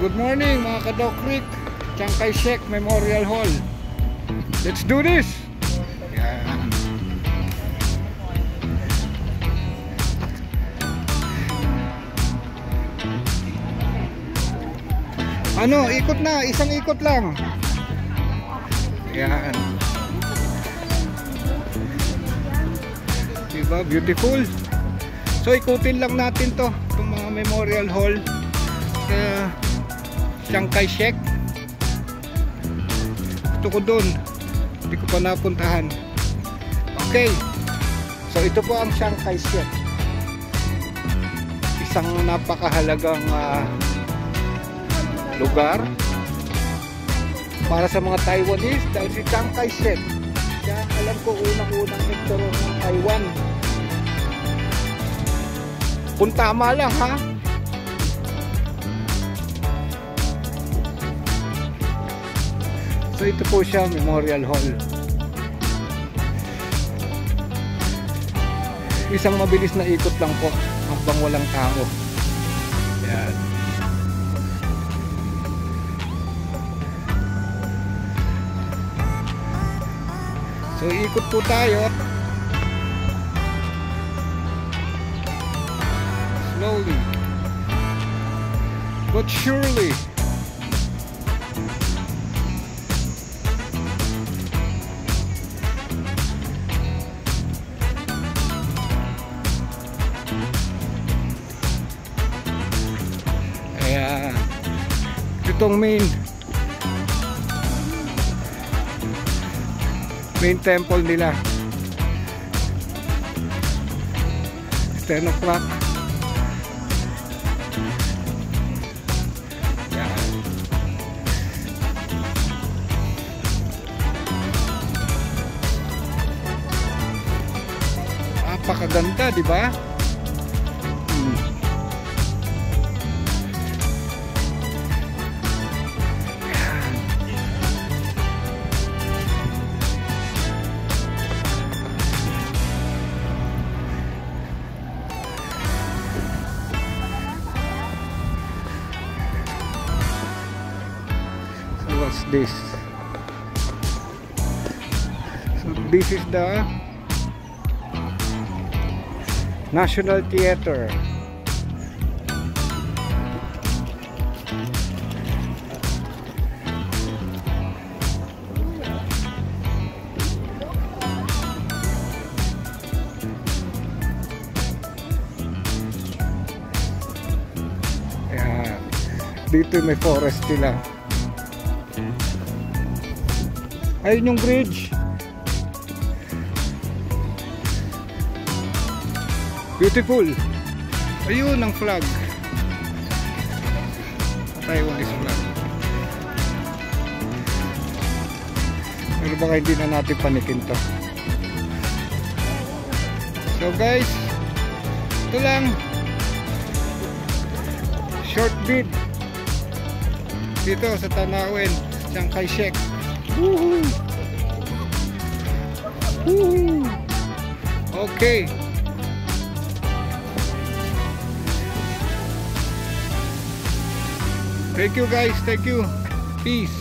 Good morning mga ka-Doc Rick, Chiang Kai-shek Memorial Hall. Let's do this! Yan. Ano, ikot na, isang ikot lang. Yan. Diba, beautiful. So ikutin lang natin to, itong mga Memorial Hall sa Chiang Kai-shek. Gusto ko dun, hindi ko pa napuntahan. Okay, so ito po ang Chiang Kai-shek, isang napakahalagang lugar para sa mga Taiwanese dahil si Chiang Kai-shek, siya alam ko unang-unang emperor ng Taiwan. Kung tama lang ha. So ito po siya, Memorial Hall. Isang mabilis na ikot lang po habang walang tao. Yan. So ikot po tayo. Slowly but surely. Ayan, itong main temple nila, 10 o'clock. Napakaganda, di ba? What's this? So this is the National Theater. Ayan. Dito may forest nila. Ayun yung bridge. Beautiful. Ayun ang flag. Taiwanese flag. Pero baka hindi na natin panikin to. So guys, ito lang. Short bit dito sa Tanawin, Chiang Kai-shek. Woohoo! Woohoo! Okay. Thank you guys, thank you. Peace.